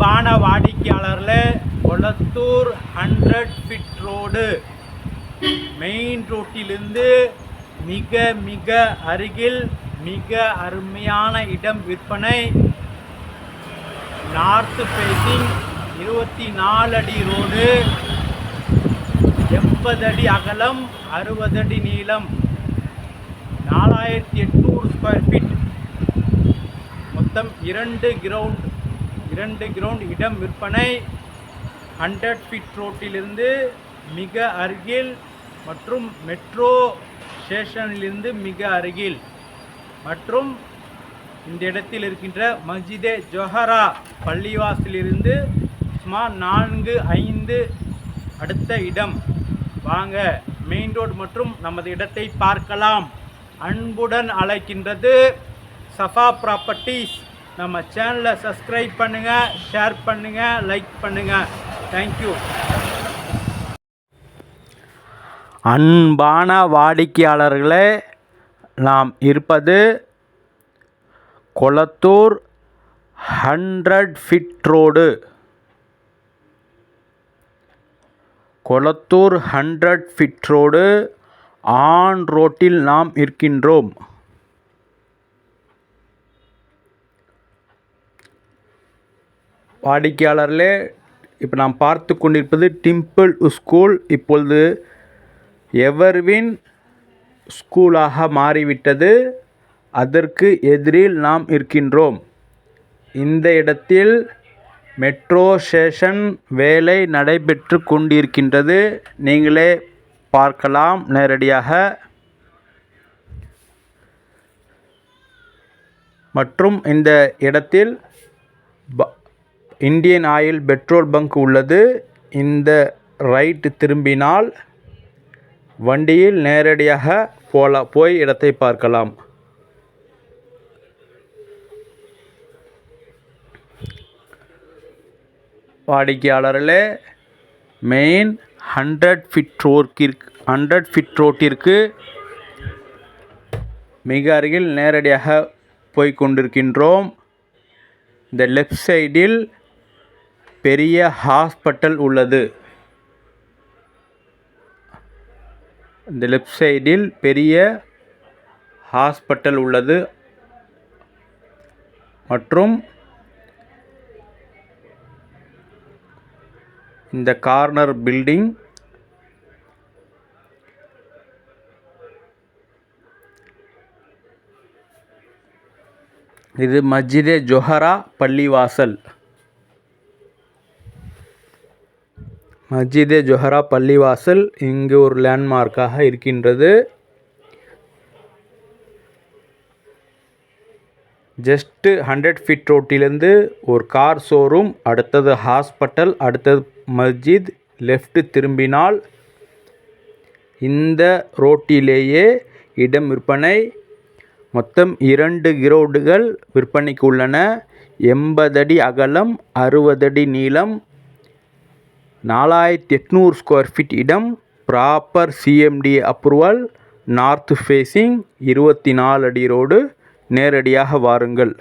அன்பான வாடிக்கையாளர்களே, Kolathur 100 feet road main ரோட்டிலிருந்து மிக மிக அருகில் மிக அருமையான இடம் விற்பனை. நார்த் ஃபேசிங் 24 அடி ரோடு, 80 அடி அகலம், 60 அடி நீளம், 4800 ஸ்கொயர் ஃபீட், மொத்தம் 2 கிரவுண்ட் இடம் விற்பனை. 100 ஃபீட் ரோட்டிலிருந்து மிக அருகில் மற்றும் மெட்ரோ ஸ்டேஷனிலிருந்து மிக அருகில் மற்றும் இந்த இடத்தில் இருக்கின்ற மஸ்ஜிதே ஜொஹரா பள்ளிவாசலிலிருந்து சுமார் 4-5 அடுத்த இடம். வாங்க மெயின் ரோடு மற்றும் நமது இடத்தை பார்க்கலாம். அன்புடன் அழைக்கின்றது சஃபா ப்ராப்பர்ட்டிஸ். நம்ம சேனலை சப்ஸ்கிரைப் பண்ணுங்கள், ஷேர் பண்ணுங்கள், லைக் பண்ணுங்கள். தேங்க்யூ. அன்பான வாடிக்கையாளர்களே, நாம் இருப்பது கொளத்தூர் 100 ஃபீட் ரோடு. கொளத்தூர் 100 ஃபீட் ரோடு ஆன் ரோட்டில் நாம் இருக்கின்றோம். வாடிக்கையாளர்களே, இப்போ நாம் பார்த்து கொண்டிருப்பது டிம்பிள் ஸ்கூல். இப்பொழுது எவர்வின் ஸ்கூலாக மாறிவிட்டது. அதற்கு எதிரில் நாம் இருக்கின்றோம். இந்த இடத்தில் மெட்ரோ ஸ்டேஷன் வேலை நடைபெற்று கொண்டிருக்கின்றது. நீங்களே பார்க்கலாம் நேரடியாக. மற்றும் இந்த இடத்தில் இந்தியன் ஆயில் பெட்ரோல் பங்க் உள்ளது. இந்த ரைட் திரும்பினால் வண்டியில் நேரடியாக போய் இடத்தை பார்க்கலாம். வாடிக்கையாளர்களே, மெயின் 100 ஃபீட் ரோட்டிற்கு மிக அருகில் நேரடியாக போய் கொண்டிருக்கின்றோம். இந்த லெஃப்ட் சைடில் பெரிய ஹாஸ்பிட்டல் உள்ளது. இந்த லெஃப்ட் சைடில் பெரிய ஹாஸ்பிட்டல் உள்ளது மற்றும் இந்த கார்னர் பில்டிங் இது மஸ்ஜிதே ஜொஹரா பள்ளிவாசல். மஸ்ஜிதே ஜொஹரா பள்ளிவாசல் இங்கு ஒரு லேண்ட்மார்க்காக இருக்கின்றது. ஜஸ்ட்டு 100 ஃபீட் ரோட்டிலிருந்து ஒரு கார் ஷோரூம், அடுத்தது ஹாஸ்பிட்டல், அடுத்தது மஸ்ஜித். லெஃப்ட் திரும்பினால் இந்த ரோட்டிலேயே இடம் விற்பனை. மொத்தம் 2 கிரவுண்டுகள் விற்பனைக்கு உள்ளன. 80 அடி அகலம், 60 அடி நீளம், 4800 ஸ்கொயர் ஃபீட் இடம். Proper CMDA approval. North facing 24 அடி ரோடு. நேரடியாக வாருங்கள்.